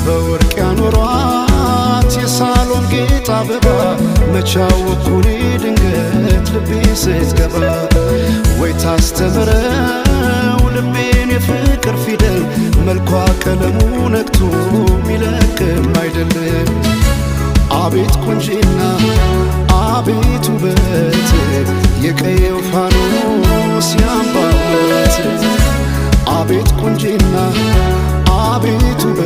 በወርቅ ያኖሯት የሳሎን ጌጥ አበባ መቻወኩኔ ድንገት ልቤ ስትገባ ወይ ታስተምረው ልቤን የፍቅር ፊደል መልኳ ቀለሙ ነክቶ ሚለቅም አይደለም አቤት ቁንጂና አቤት ውበት የቀየው ፋኖስ ያምባበት አቤት ቁንጂና አቤት ውበት